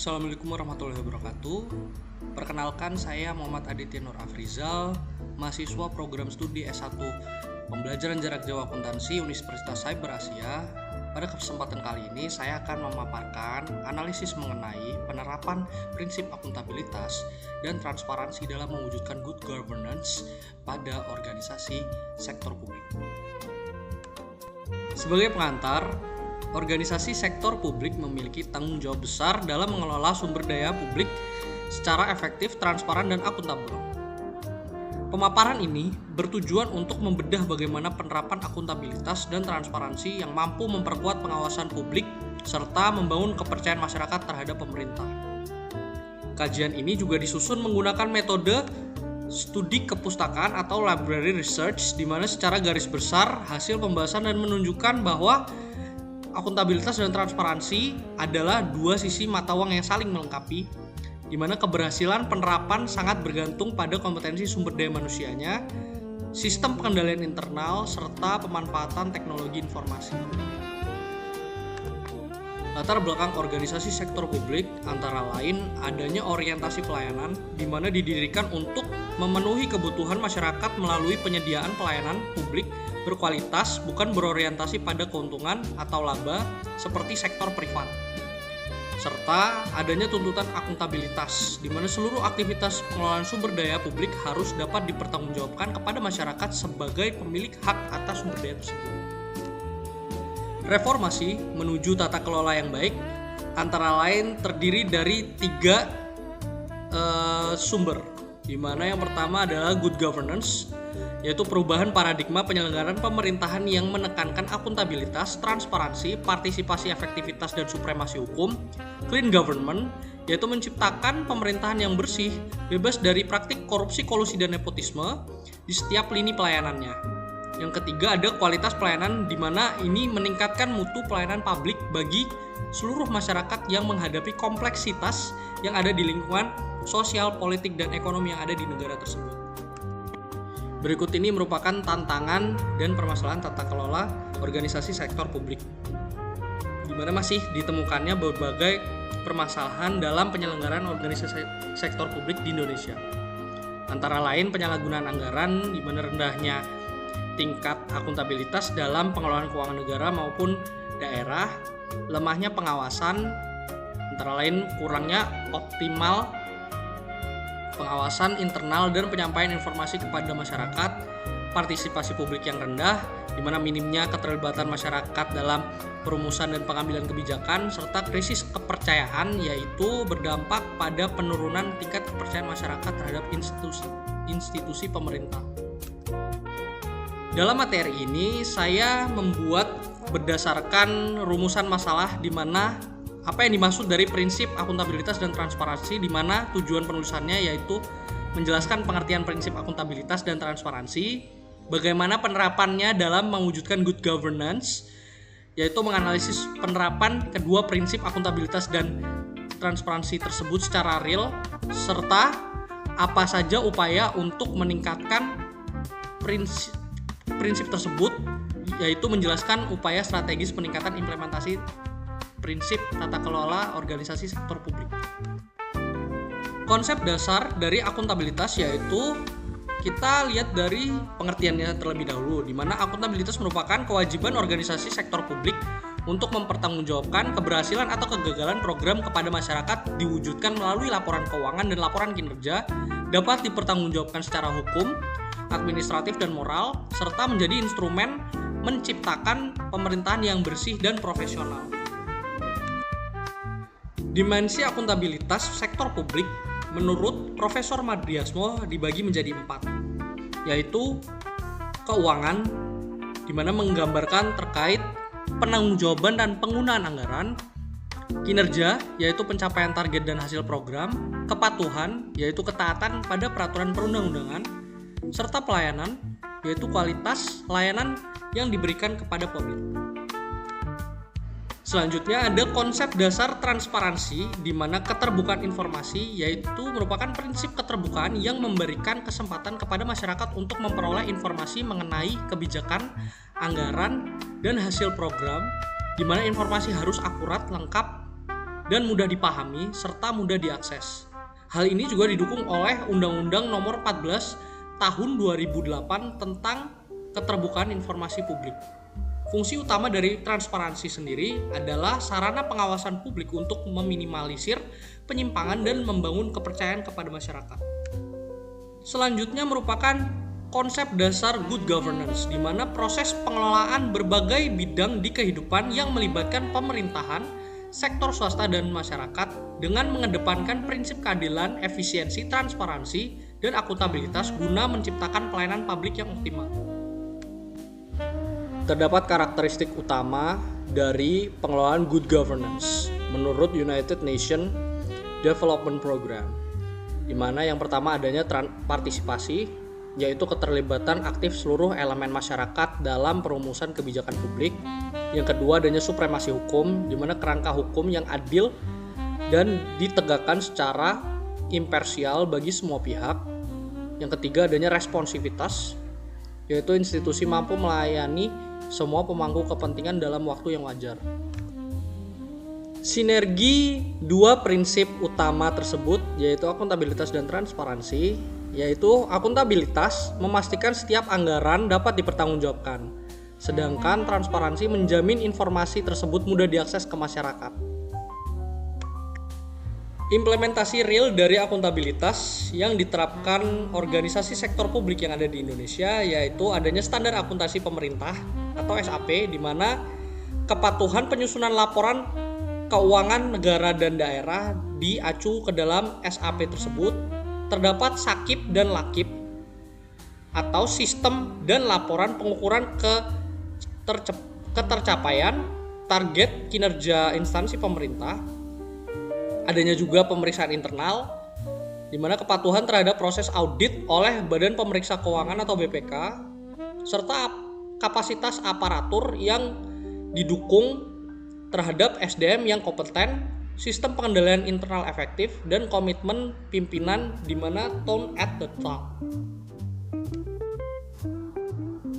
Assalamualaikum warahmatullahi wabarakatuh. Perkenalkan, saya Muhammad Aditya Nur Afrizal, mahasiswa program studi S1 Pembelajaran Jarak Jauh Akuntansi Universitas Cyber Asia. Pada kesempatan kali ini saya akan memaparkan analisis mengenai penerapan prinsip akuntabilitas dan transparansi dalam mewujudkan good governance pada organisasi sektor publik. Sebagai pengantar, organisasi sektor publik memiliki tanggung jawab besar dalam mengelola sumber daya publik secara efektif, transparan, dan akuntabel. Pemaparan ini bertujuan untuk membedah bagaimana penerapan akuntabilitas dan transparansi yang mampu memperkuat pengawasan publik serta membangun kepercayaan masyarakat terhadap pemerintah. Kajian ini juga disusun menggunakan metode studi kepustakaan atau library research, di mana secara garis besar hasil pembahasan dan menunjukkan bahwa akuntabilitas dan transparansi adalah dua sisi mata uang yang saling melengkapi, di mana keberhasilan penerapan sangat bergantung pada kompetensi sumber daya manusianya, sistem pengendalian internal, serta pemanfaatan teknologi informasi. Latar belakang organisasi sektor publik antara lain adanya orientasi pelayanan, di mana didirikan untuk memenuhi kebutuhan masyarakat melalui penyediaan pelayanan publik berkualitas, bukan berorientasi pada keuntungan atau laba seperti sektor privat. Serta adanya tuntutan akuntabilitas, di mana seluruh aktivitas pengelolaan sumber daya publik harus dapat dipertanggungjawabkan kepada masyarakat sebagai pemilik hak atas sumber daya tersebut. Reformasi menuju tata kelola yang baik antara lain terdiri dari tiga sumber, di mana yang pertama adalah good governance, yaitu perubahan paradigma penyelenggaraan pemerintahan yang menekankan akuntabilitas, transparansi, partisipasi, efektivitas, dan supremasi hukum. Clean government, yaitu menciptakan pemerintahan yang bersih, bebas dari praktik korupsi, kolusi, dan nepotisme di setiap lini pelayanannya. Yang ketiga ada kualitas pelayanan, di mana ini meningkatkan mutu pelayanan publik bagi seluruh masyarakat yang menghadapi kompleksitas yang ada di lingkungan sosial, politik, dan ekonomi yang ada di negara tersebut. Berikut ini merupakan tantangan dan permasalahan tata kelola organisasi sektor publik, di mana masih ditemukannya berbagai permasalahan dalam penyelenggaraan organisasi sektor publik di Indonesia. Antara lain penyalahgunaan anggaran, di mana rendahnya tingkat akuntabilitas dalam pengelolaan keuangan negara maupun daerah, lemahnya pengawasan, antara lain kurangnya optimal pengawasan internal dan penyampaian informasi kepada masyarakat, partisipasi publik yang rendah, di mana minimnya keterlibatan masyarakat dalam perumusan dan pengambilan kebijakan, serta krisis kepercayaan, yaitu berdampak pada penurunan tingkat kepercayaan masyarakat terhadap institusi pemerintah. Dalam materi ini saya membuat berdasarkan rumusan masalah, di mana apa yang dimaksud dari prinsip akuntabilitas dan transparansi, di mana tujuan penulisannya yaitu menjelaskan pengertian prinsip akuntabilitas dan transparansi, bagaimana penerapannya dalam mewujudkan good governance, yaitu menganalisis penerapan kedua prinsip akuntabilitas dan transparansi tersebut secara real, serta apa saja upaya untuk meningkatkan prinsip tersebut, yaitu menjelaskan upaya strategis peningkatan implementasi prinsip tata kelola organisasi sektor publik. Konsep dasar dari akuntabilitas yaitu kita lihat dari pengertiannya terlebih dahulu, di mana akuntabilitas merupakan kewajiban organisasi sektor publik untuk mempertanggungjawabkan keberhasilan atau kegagalan program kepada masyarakat diwujudkan melalui laporan keuangan dan laporan kinerja, dapat dipertanggungjawabkan secara hukum, administratif, dan moral, serta menjadi instrumen menciptakan pemerintahan yang bersih dan profesional. Dimensi akuntabilitas sektor publik menurut Profesor Madriasmo dibagi menjadi 4, yaitu keuangan, di mana menggambarkan terkait penangguhjawaban dan penggunaan anggaran, kinerja, yaitu pencapaian target dan hasil program, kepatuhan, yaitu ketaatan pada peraturan perundang-undangan, serta pelayanan, yaitu kualitas layanan yang diberikan kepada publik. Selanjutnya ada konsep dasar transparansi, di mana keterbukaan informasi yaitu merupakan prinsip keterbukaan yang memberikan kesempatan kepada masyarakat untuk memperoleh informasi mengenai kebijakan, anggaran, dan hasil program, di mana informasi harus akurat, lengkap, dan mudah dipahami serta mudah diakses. Hal ini juga didukung oleh Undang-Undang Nomor 14 Tahun 2008 tentang Keterbukaan Informasi Publik. Fungsi utama dari transparansi sendiri adalah sarana pengawasan publik untuk meminimalisir penyimpangan dan membangun kepercayaan kepada masyarakat. Selanjutnya merupakan konsep dasar good governance, di mana proses pengelolaan berbagai bidang di kehidupan yang melibatkan pemerintahan, sektor swasta dan masyarakat dengan mengedepankan prinsip keadilan, efisiensi, transparansi, dan akuntabilitas guna menciptakan pelayanan publik yang optimal. Terdapat karakteristik utama dari pengelolaan good governance menurut United Nations Development Program, di mana yang pertama adanya partisipasi, yaitu keterlibatan aktif seluruh elemen masyarakat dalam perumusan kebijakan publik. Yang kedua adanya supremasi hukum, di mana kerangka hukum yang adil dan ditegakkan secara imparsial bagi semua pihak. Yang ketiga adanya responsivitas, yaitu institusi mampu melayani semua pemangku kepentingan dalam waktu yang wajar. Sinergi dua prinsip utama tersebut, yaitu akuntabilitas dan transparansi, yaitu akuntabilitas memastikan setiap anggaran dapat dipertanggungjawabkan, sedangkan transparansi menjamin informasi tersebut mudah diakses ke masyarakat. Implementasi real dari akuntabilitas yang diterapkan organisasi sektor publik yang ada di Indonesia, yaitu adanya standar akuntansi pemerintah atau SAP, di mana kepatuhan penyusunan laporan keuangan negara dan daerah diacu ke dalam SAP tersebut. Terdapat sakip dan lakip atau sistem dan laporan pengukuran ketercapaian target kinerja instansi pemerintah. Adanya juga pemeriksaan internal, di mana kepatuhan terhadap proses audit oleh Badan Pemeriksa Keuangan atau BPK, serta kapasitas aparatur yang didukung terhadap SDM yang kompeten, sistem pengendalian internal efektif, dan komitmen pimpinan di mana tone at the top.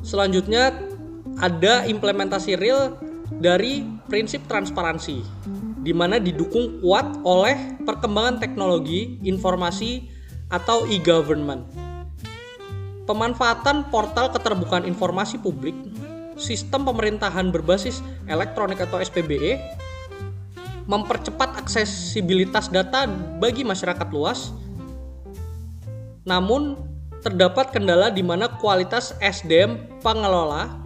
Selanjutnya ada implementasi real dari prinsip transparansi, di mana didukung kuat oleh perkembangan teknologi informasi atau e-government. Pemanfaatan portal keterbukaan informasi publik, sistem pemerintahan berbasis elektronik atau SPBE, mempercepat aksesibilitas data bagi masyarakat luas. Namun terdapat kendala di mana kualitas SDM pengelola,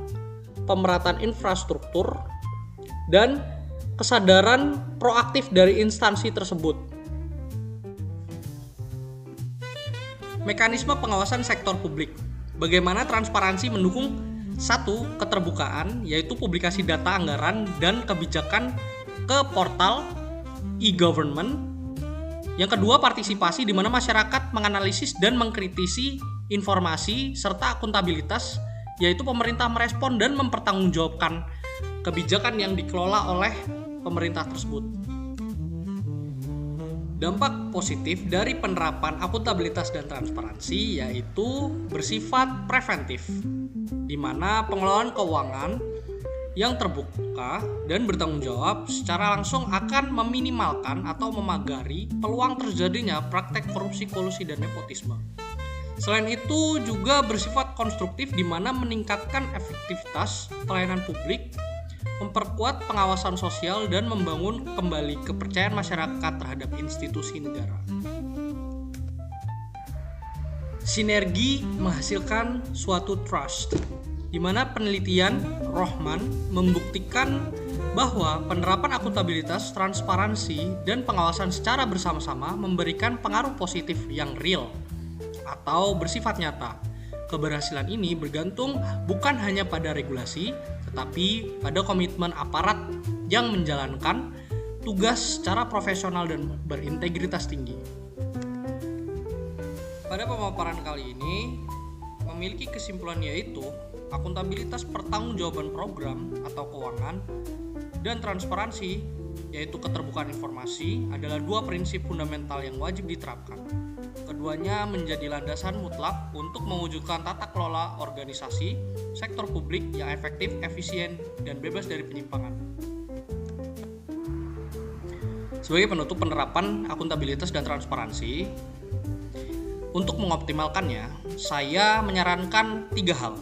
pemerataan infrastruktur, dan kesadaran proaktif dari instansi tersebut. Mekanisme pengawasan sektor publik. Bagaimana transparansi mendukung 1. Keterbukaan, yaitu publikasi data anggaran dan kebijakan ke portal e-government. Yang kedua, partisipasi, di mana masyarakat menganalisis dan mengkritisi informasi serta akuntabilitas, yaitu pemerintah merespon dan mempertanggungjawabkan kebijakan yang dikelola oleh pemerintah tersebut. Dampak positif dari penerapan akuntabilitas dan transparansi yaitu bersifat preventif, di mana pengelolaan keuangan yang terbuka dan bertanggung jawab secara langsung akan meminimalkan atau memagari peluang terjadinya praktek korupsi, kolusi, dan nepotisme. Selain itu juga bersifat konstruktif, di mana meningkatkan efektivitas pelayanan publik, memperkuat pengawasan sosial, dan membangun kembali kepercayaan masyarakat terhadap institusi negara. Sinergi menghasilkan suatu trust, di mana penelitian Rohman membuktikan bahwa penerapan akuntabilitas, transparansi, dan pengawasan secara bersama-sama memberikan pengaruh positif yang real atau bersifat nyata. Keberhasilan ini bergantung bukan hanya pada regulasi, tetapi pada komitmen aparat yang menjalankan tugas secara profesional dan berintegritas tinggi. Pada pemaparan kali ini memiliki kesimpulan, yaitu akuntabilitas pertanggungjawaban program atau keuangan dan transparansi, yaitu keterbukaan informasi, adalah dua prinsip fundamental yang wajib diterapkan. Keduanya menjadi landasan mutlak untuk mewujudkan tata kelola organisasi sektor publik yang efektif, efisien, dan bebas dari penyimpangan. Sebagai penutup penerapan akuntabilitas dan transparansi, untuk mengoptimalkannya, saya menyarankan 3 hal.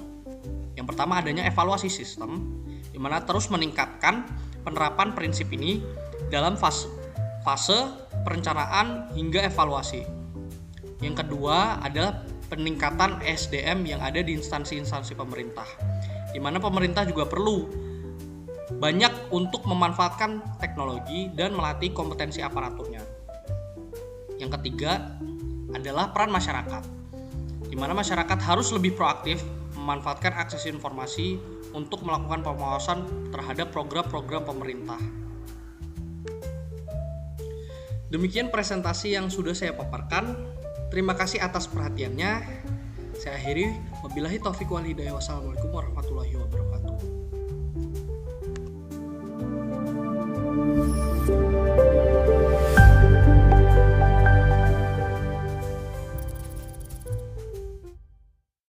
Yang pertama adanya evaluasi sistem, di mana terus meningkatkan penerapan prinsip ini dalam fase perencanaan hingga evaluasi. Yang kedua adalah peningkatan SDM yang ada di instansi-instansi pemerintah, di mana pemerintah juga perlu banyak untuk memanfaatkan teknologi dan melatih kompetensi aparaturnya. Yang ketiga adalah peran masyarakat, di mana masyarakat harus lebih proaktif memanfaatkan akses informasi untuk melakukan pengawasan terhadap program-program pemerintah. Demikian presentasi yang sudah saya paparkan. Terima kasih atas perhatiannya. Saya akhiri, wabillahi taufiq wal hidayah. Wassalamualaikum warahmatullahi wabarakatuh.